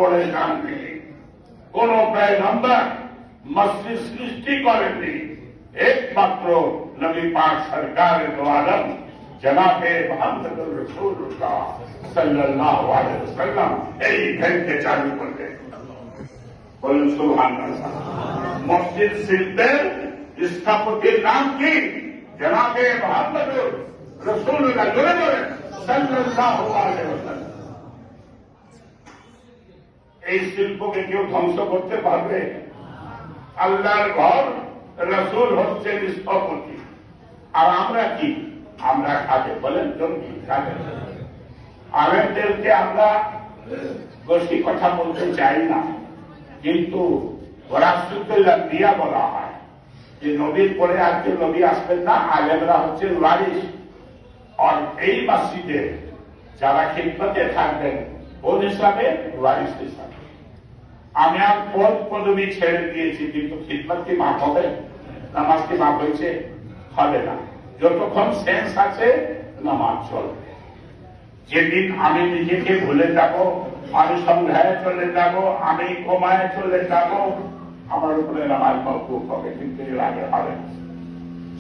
পড়ে যাননি, কোন পয়গম্বর মসজিদ সৃষ্টি করেননি, একমাত্র নবী পাক সরকার দো আলম জনাবে মুহাম্মদুর রাসূলুল্লাহ সাল্লাল্লাহু আলাইহি ওয়াসাল্লাম এই ঘরকে চালু করলেন। বলুন সুবহানাল্লাহ। মসজিদ শিল্পের স্থপতির নাম কি? জনাবে মুহাম্মদুর রাসূলুল্লাহ সাল্লাল্লাহু আলাইহি ওয়াসাল্লাম। এই শিল্পকে কেউ ধ্বংস করতে পারবে? আল্লাহর ঘর, রাসূল হচ্ছেন স্থপতি, আর আমরা কি? আমরা কাজে বলেন জঙ্গি কাজে। আলেমদেরকে আমরা গোষ্ঠী কথা বলতে চাই না, কিন্তু ওয়ারাসাতুল আম্বিয়া বলা হয় যে নবীর পরে আর কেউ নবী আসবেন না, আলেমরা হচ্ছেন ওয়ারিস। আর এই মসজিদে যারা খিদমতে থাকবেন কোন হিসাবে? ওয়ারিস হিসাবে। আমি আর পদ পদবি ছেড়ে দিয়েছি, কিন্তু খিদমত কি মাফ হবে? নামাজ কি মাফ হয়েছে? হবে না। যতক্ষণ সেন্স আছে নামাজ চলবে। যেদিন আমি নিজেকে ভুলে যাব, আমি সন্ধ্যায় চলে যাব, আমি কোমায় চলে যাব, আমার উপরে নামাজ মওকুফ হবে, কিন্তু এর আগে হবে না।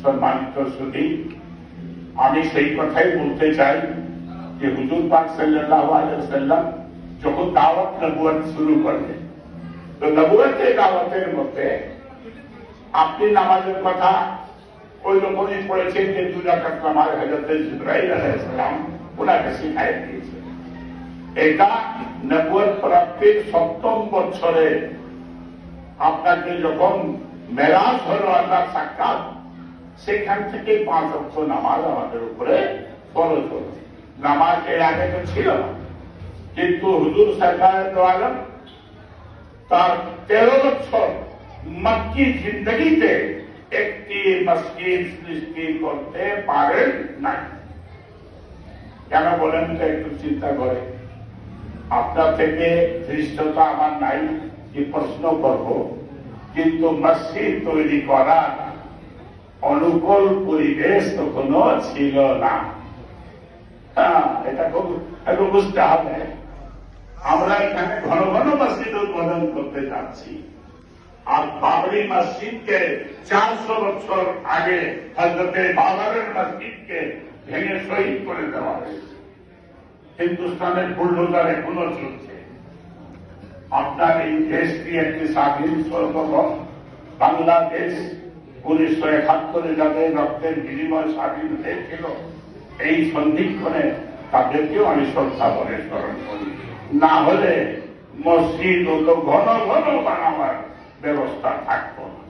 সম্মানিত সুধী, আমি সেই কথাই বলতে চাই যে হুজুর পাক সাল্লাল্লাহু আলাইহি ওয়াসাল্লাম যখন দাওয়াত নবুয়ত শুরু করলেন, তো নবুয়তের দাওয়াতের মধ্যে আপনি নামাজের কথা ওই রকমই পড়েছেন যে 2 রাকাত নামাজ হযরত জিবরাইল আলাইহিস সালাম ওনাকে শিখাই দিয়েছেন। এটা নবুয়ত প্রাপ্তির 7ম বছরে আপনাকে যখন মেরাজ হলো, আল্লাহ সাক্ষাৎ, সেখান থেকে 5 ওয়াক্ত নামাজ আমাদের উপরে ফরজ হলো। নামাজ এর আগে তো ছিল না, কিন্তু হুজুর সরকার দো আলম তার 13 বছর মক্কি জিন্দগিতে একটি মসজিদ সৃষ্টি করতে পারেন নাই। কেন বলেন তো একটু চিন্তা করে। আপনার থেকে ধৃষ্টতা আমার নাই যে প্রশ্ন করব, কিন্তু মসজিদ তৈরি করার অনুকূল পরিবেশ তখনও ছিল না। এটা খুব একটু বুঝতে হবে। আমরা এখানে ঘন ঘন মসজিদ উদ্বোধন করতে যাচ্ছি, আর বাবরি মসজিদকে 400 বছর আগে হযরতে বাবরের মসজিদকে ভেঙে শহীদ করে দেওয়া হয়েছে। হিন্দুস্তানের বুলডোজার এখনো চলছে। আপনার এই দেশটি একটি স্বাধীন সার্বভৌম বাংলাদেশ 1971 যাদের রক্তের বিনিময় স্বাধীন হয়েছিল, এই সন্ধিক্ষণে তাদেরকেও আমি শ্রদ্ধা করে স্মরণ করি। না হলে মসজিদ তো ঘন ঘন বানাবার ব্যবস্থা থাকতো না।